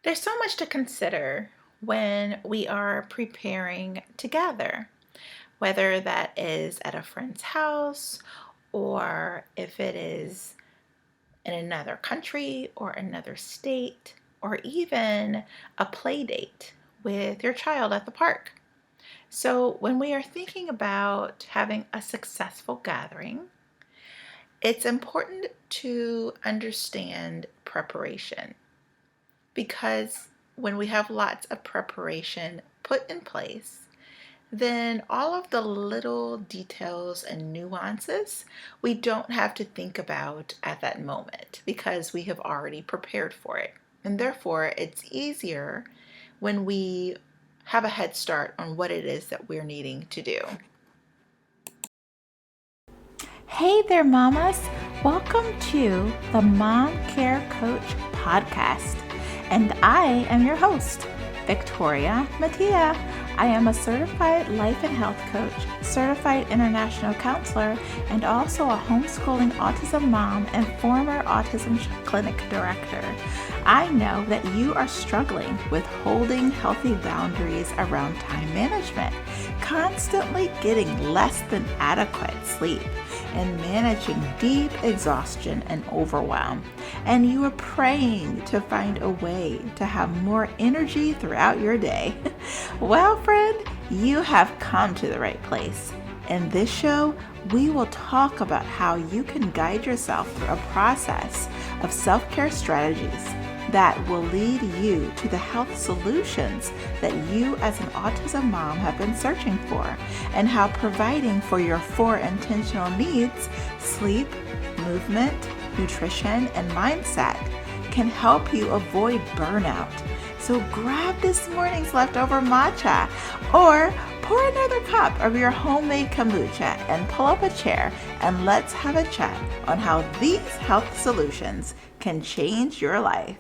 There's so much to consider when we are preparing to gather, whether that is at a friend's house or if it is in another country or another state or even a play date with your child at the park. So, when we are thinking about having a successful gathering, it's important to understand preparation because when we have lots of preparation put in place, then all of the little details and nuances we don't have to think about at that moment because we have already prepared for it. And therefore, it's easier when we have a head start on what it is that we're needing to do. Hey there, mamas. Welcome to the Mom Care Coach podcast. And I am your host, Victoria Mattia. I am a certified life and health coach, certified international counselor, and also a homeschooling autism mom and former autism clinic director. I know that you are struggling with holding healthy boundaries around time management, constantly getting less than adequate sleep, and managing deep exhaustion and overwhelm. And you are praying to find a way to have more energy throughout your day. Well, friend, you have come to the right place. In this show, we will talk about how you can guide yourself through a process of self-care strategies that will lead you to the health solutions that you as an autism mom have been searching for, and how providing for your 4 intentional needs, sleep, movement, nutrition, and mindset, can help you avoid burnout. So grab this morning's leftover matcha or pour another cup of your homemade kombucha and pull up a chair and let's have a chat on how these health solutions can change your life.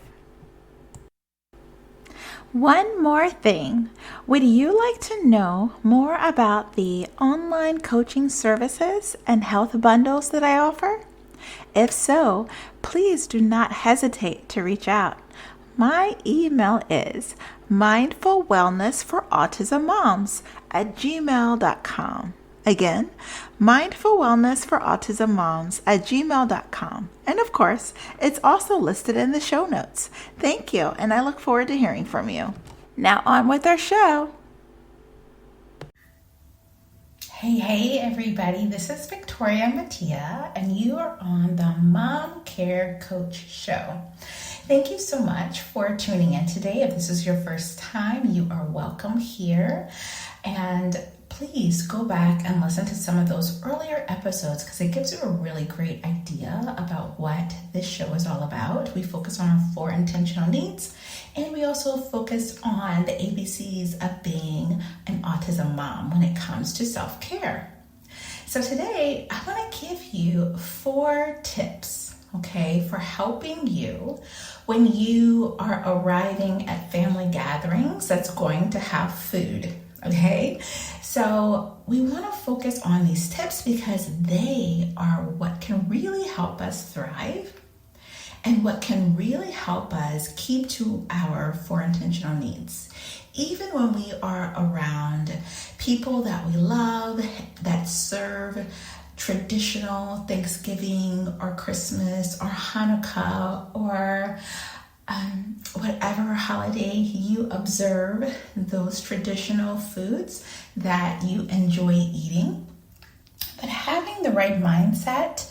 One more thing, would you like to know more about the online coaching services and health bundles that I offer? If so, please do not hesitate to reach out. My email is mindfulwellnessforautismmoms@gmail.com. Again, mindfulwellnessforautismmoms@gmail.com. And of course, it's also listed in the show notes. Thank you, and I look forward to hearing from you. Now on with our show. Hey, everybody. This is Victoria Mattia, and you are on the Mom Care Coach Show. Thank you so much for tuning in today. If this is your first time, you are welcome here. And please go back and listen to some of those earlier episodes because it gives you a really great idea about what this show is all about. We focus on our 4 intentional needs, and we also focus on the ABCs of being an autism mom when it comes to self-care. So today, I want to give you 4 tips, okay, for helping you when you are arriving at family gatherings that's going to have food, okay? So we want to focus on these tips because they are what can really help us thrive and what can really help us keep to our 4 intentional needs. Even when we are around people that we love, that serve traditional Thanksgiving or Christmas or Hanukkah or whatever holiday you observe, those traditional foods that you enjoy eating. But having the right mindset,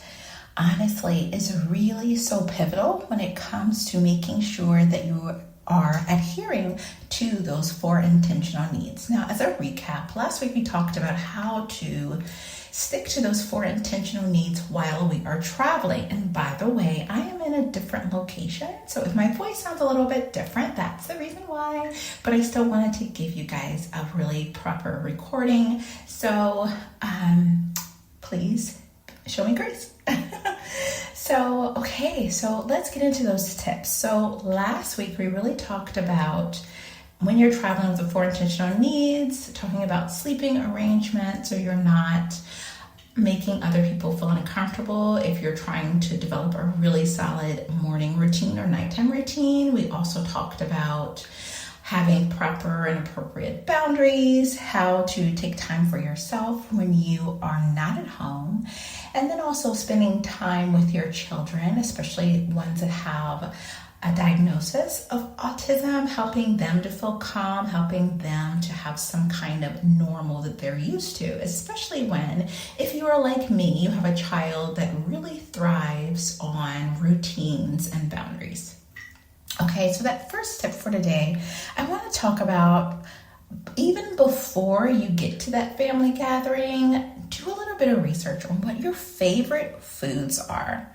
honestly, is really so pivotal when it comes to making sure that you are adhering to those 4 intentional needs. Now, as a recap, last week we talked about how to stick to those 4 intentional needs while we are traveling. And by the way, I am in a different location, so if my voice sounds a little bit different, that's the reason why. But I still wanted to give you guys a really proper recording. So please show me grace. So let's get into those tips. So last week we really talked about when you're traveling with the 4 intentional needs, talking about sleeping arrangements so you're not making other people feel uncomfortable if you're trying to develop a really solid morning routine or nighttime routine. We also talked about having proper and appropriate boundaries, how to take time for yourself when you are not at home, and then also spending time with your children, especially ones that have a diagnosis of autism, helping them to feel calm, helping them to have some kind of normal that they're used to, especially when, if you are like me, you have a child that really thrives on routines and boundaries. Okay, so that first tip for today, I want to talk about, even before you get to that family gathering, do a little bit of research on what your favorite foods are.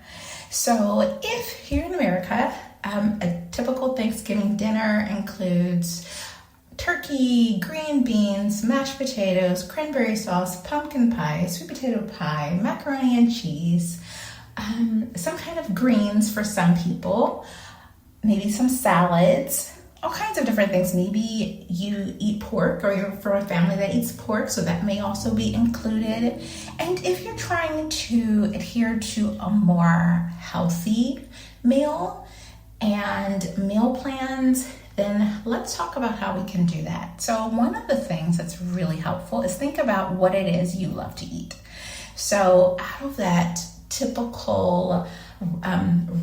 So if here in America, a typical Thanksgiving dinner includes turkey, green beans, mashed potatoes, cranberry sauce, pumpkin pie, sweet potato pie, macaroni and cheese, some kind of greens for some people, maybe some salads, all kinds of different things. Maybe you eat pork, or you're from a family that eats pork, so that may also be included. And if you're trying to adhere to a more healthy meal and meal plans, then let's talk about how we can do that. So one of the things that's really helpful is think about what it is you love to eat. So out of that typical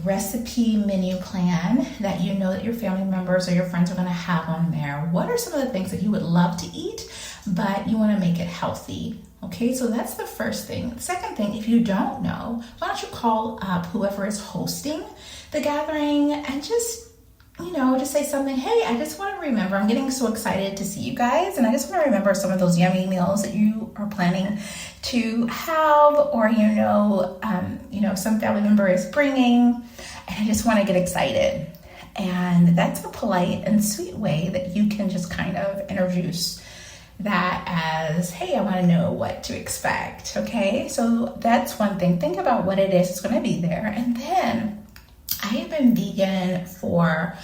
recipe menu plan that you know that your family members or your friends are going to have on there, what are some of the things that you would love to eat, but you want to make it healthy? Okay, so that's the first thing. The second thing, if you don't know, why don't you call up whoever is hosting the gathering and just say something. Hey, I just want to remember, I'm getting so excited to see you guys, and I just want to remember some of those yummy meals that you are planning to have, or some family member is bringing, and I just want to get excited. And that's a polite and sweet way that you can just kind of introduce that as, hey, I want to know what to expect. Okay, so that's one thing. Think about what it is that's going to be there. And then I have been vegan for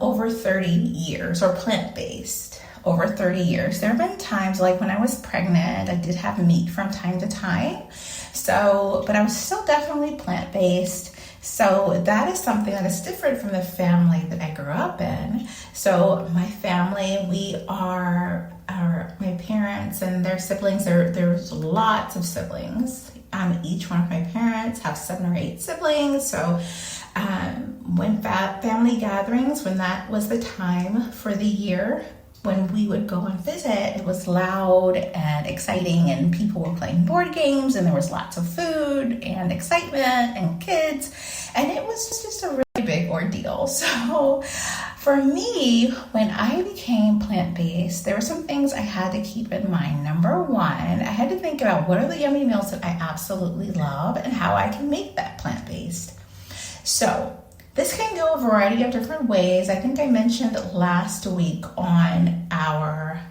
over 30 years, or plant-based over 30 years. There have been times, like when I was pregnant, I did have meat from time to time. But I was still definitely plant-based. So that is something that is different from the family that I grew up in. So my family, we are my parents and their siblings. There's lots of siblings. Each one of my parents have 7 or 8 siblings. So when family gatherings, when that was the time for the year, when we would go and visit, it was loud and exciting, and people were playing board games, and there was lots of food and excitement and kids, and it was just a really big ordeal. So for me, when I became plant-based, there were some things I had to keep in mind. Number one, I had to think about what are the yummy meals that I absolutely love and how I can make that plant-based. So this can go a variety of different ways. I think I mentioned last week on our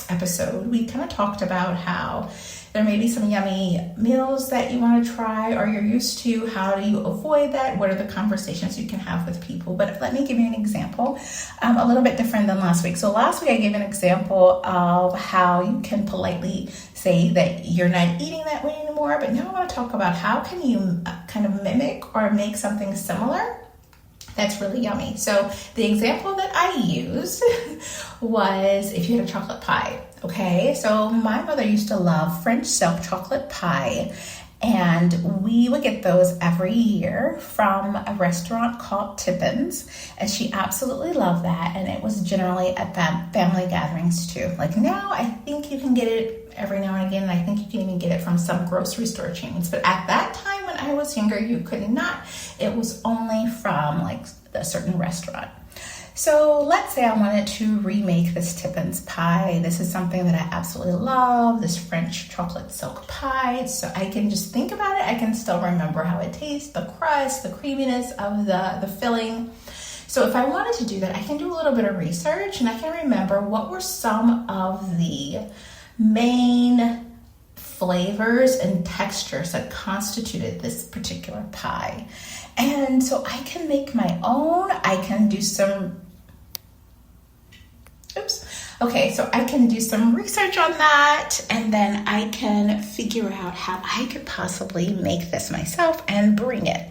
episode, we kind of talked about how there may be some yummy meals that you want to try or you're used to. How do you avoid that? What are the conversations you can have with people? But let me give you an example, a little bit different than last week. So last week I gave an example of how you can politely say that you're not eating that way anymore. But now I want to talk about how can you kind of mimic or make something similar that's really yummy. So the example that I used was if you had a chocolate pie. Okay, so my mother used to love French silk chocolate pie, and we would get those every year from a restaurant called Tippin's, and she absolutely loved that, and it was generally at family gatherings too. Like now, I think you can get it every now and again, and I think you can even get it from some grocery store chains, but at that time when I was younger, you could not. It was only from like a certain restaurant. So let's say I wanted to remake this Tippin's pie. This is something that I absolutely love, this French chocolate silk pie. So I can just think about it. I can still remember how it tastes, the crust, the creaminess of the filling. So if I wanted to do that, I can do a little bit of research and I can remember what were some of the main flavors and textures that constituted this particular pie. And so I can make my own. I can do some Okay, so I can do some research on that, and then I can figure out how I could possibly make this myself and bring it.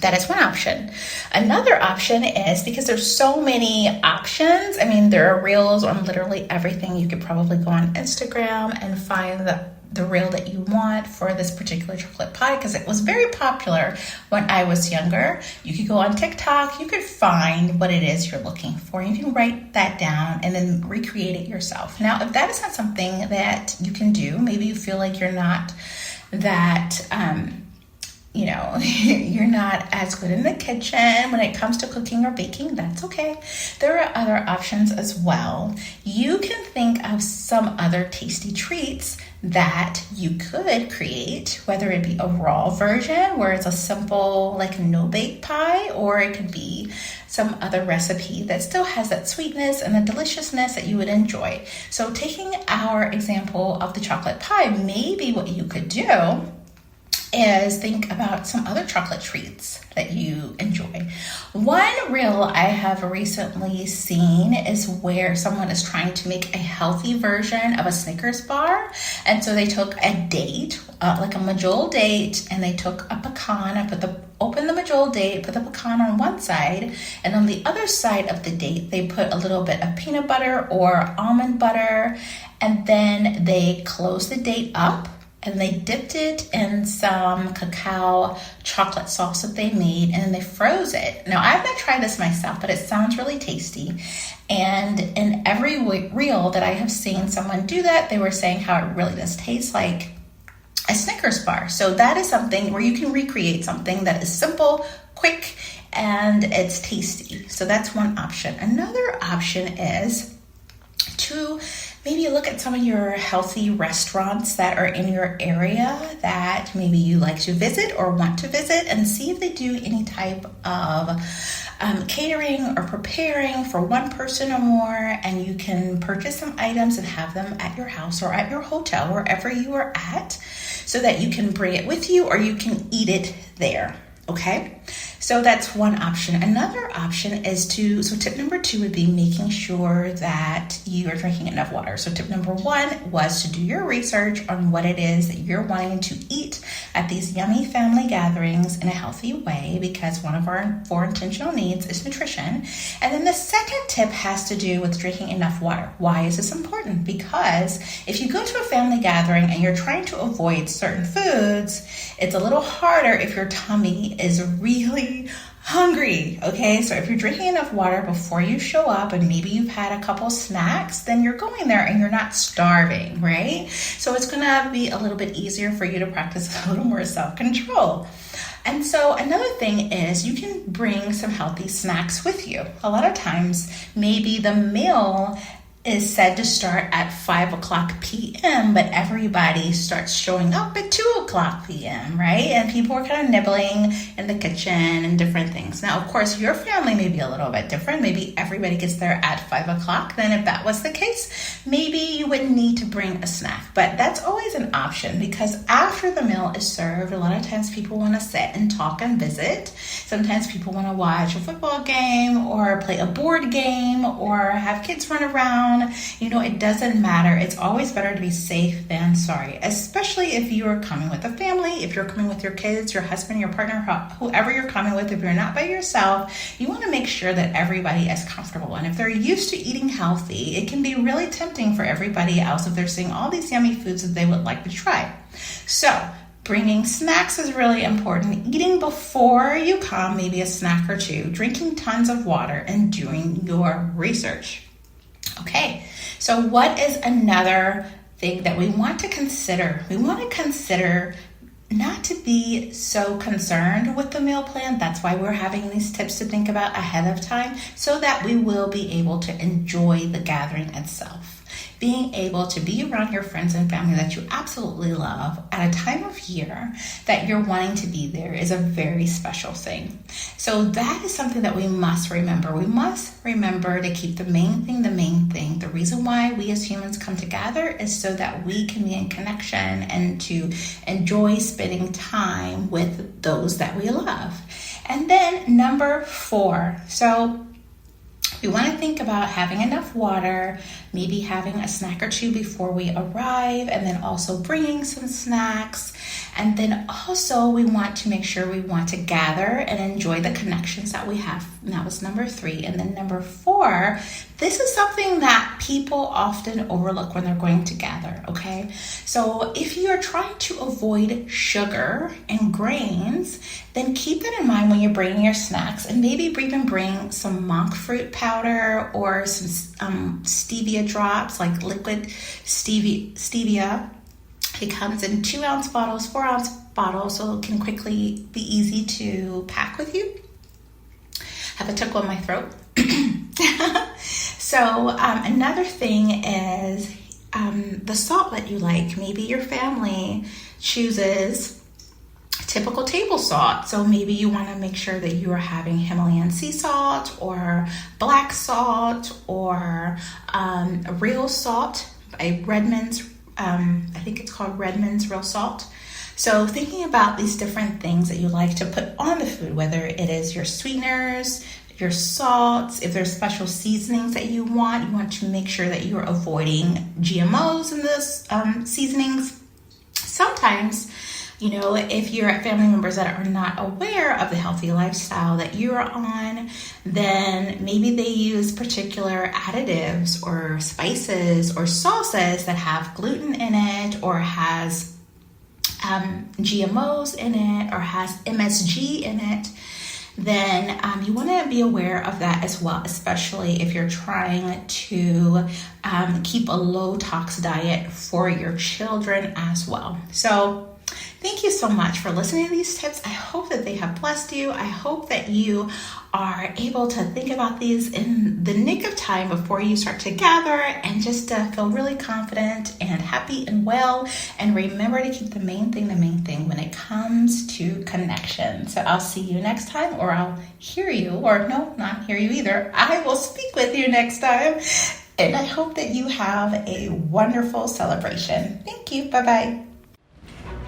That is one option. Another option is, because there's so many options, I mean, there are reels on literally everything. You could probably go on Instagram and find the reel that you want for this particular chocolate pie, because it was very popular when I was younger. You could go on TikTok, you could find what it is you're looking for. You can write that down and then recreate it yourself. Now, if that is not something that you can do, maybe you feel like you're not that, you're not as good in the kitchen when it comes to cooking or baking, that's okay. There are other options as well. You can think of some other tasty treats that you could create, whether it be a raw version where it's a simple, like no-bake pie, or it could be some other recipe that still has that sweetness and the deliciousness that you would enjoy. So taking our example of the chocolate pie, maybe what you could do is think about some other chocolate treats that you enjoy. One reel I have recently seen is where someone is trying to make a healthy version of a Snickers bar. And so they took a date, like a medjool date, and they took a pecan and open the medjool date, put the pecan on one side, and on the other side of the date, they put a little bit of peanut butter or almond butter, and then they closed the date up, and they dipped it in some cacao chocolate sauce that they made, and then they froze it. Now, I've not tried this myself, but it sounds really tasty. And in every reel that I have seen someone do that, they were saying how it really does taste like a Snickers bar. So that is something where you can recreate something that is simple, quick, and it's tasty. So that's one option. Another option is to maybe look at some of your healthy restaurants that are in your area that maybe you like to visit or want to visit, and see if they do any type of catering or preparing for one person or more, and you can purchase some items and have them at your house or at your hotel, wherever you are at, so that you can bring it with you or you can eat it there. Okay, so that's one option. Another option is so tip number 2 would be making sure that you are drinking enough water. So tip number 1 was to do your research on what it is that you're wanting to eat at these yummy family gatherings in a healthy way, because one of our 4 intentional needs is nutrition. And then the second tip has to do with drinking enough water. Why is this important? Because if you go to a family gathering and you're trying to avoid certain foods, it's a little harder if your tummy is really hungry, okay? So if you're drinking enough water before you show up, and maybe you've had a couple snacks, then you're going there and you're not starving, right? So it's gonna be a little bit easier for you to practice a little more self-control. And so another thing is you can bring some healthy snacks with you. A lot of times, maybe the meal is said to start at 5 o'clock p.m., but everybody starts showing up at 2 o'clock p.m., right? And people are kind of nibbling in the kitchen and different things. Now, of course, your family may be a little bit different. Maybe everybody gets there at 5 o'clock. Then if that was the case, maybe you wouldn't need to bring a snack. But that's always an option, because after the meal is served, a lot of times people want to sit and talk and visit. Sometimes people want to watch a football game or play a board game or have kids run around. It doesn't matter. It's always better to be safe than sorry, especially if you are coming with a family, if you're coming with your kids, your husband, your partner, whoever you're coming with. If you're not by yourself, you want to make sure that everybody is comfortable. And if they're used to eating healthy, it can be really tempting for everybody else if they're seeing all these yummy foods that they would like to try. So bringing snacks is really important. Eating before you come, maybe a snack or 2, drinking tons of water, and doing your research. Okay, so what is another thing that we want to consider? We want to consider not to be so concerned with the meal plan. That's why we're having these tips to think about ahead of time, so that we will be able to enjoy the gathering itself. Being able to be around your friends and family that you absolutely love at a time of year that you're wanting to be there is a very special thing. So that is something that we must remember. We must remember to keep the main thing the main thing. The reason why we as humans come together is so that we can be in connection and to enjoy spending time with those that we love. And then number 4. So We want to think about having enough water, maybe having a snack or two before we arrive, and then also bringing some snacks. And then also we want to make sure we want to gather and enjoy the connections that we have. And that was number 3. And then number 4, this is something that people often overlook when they're going to gather, okay? So if you are trying to avoid sugar and grains, then keep that in mind when you're bringing your snacks, and maybe even bring some monk fruit powder or some stevia drops, like liquid stevia. It comes in 2-ounce bottles, 4-ounce bottles, so it can quickly be easy to pack with you. I have a tickle in my throat. So another thing is the salt that you like. Maybe your family chooses typical table salt. So maybe you want to make sure that you are having Himalayan sea salt or black salt or real salt by Redmond's. I think it's called Redmond's Real Salt. So thinking about these different things that you like to put on the food, whether it is your sweeteners, your salts, if there's special seasonings that you want to make sure that you're avoiding GMOs in this seasonings. Sometimes, if you're at family members that are not aware of the healthy lifestyle that you're on, then maybe they use particular additives or spices or sauces that have gluten in it or has GMOs in it or has MSG in it. Then you want to be aware of that as well, especially if you're trying to keep a low tox diet for your children as well. So thank you so much for listening to these tips. I hope that they have blessed you. I hope that you are able to think about these in the nick of time before you start to gather and just feel really confident and happy and well. And remember to keep the main thing when it comes to connection. So I'll see you next time, or I'll hear you, or no, not hear you either. I will speak with you next time. And I hope that you have a wonderful celebration. Thank you. Bye-bye.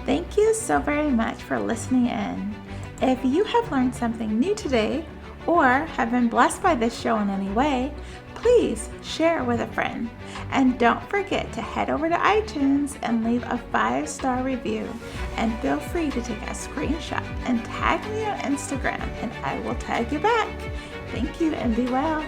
Thank you so very much for listening in. If you have learned something new today or have been blessed by this show in any way, please share with a friend. And don't forget to head over to iTunes and leave a 5-star review. And feel free to take a screenshot and tag me on Instagram, and I will tag you back. Thank you and be well.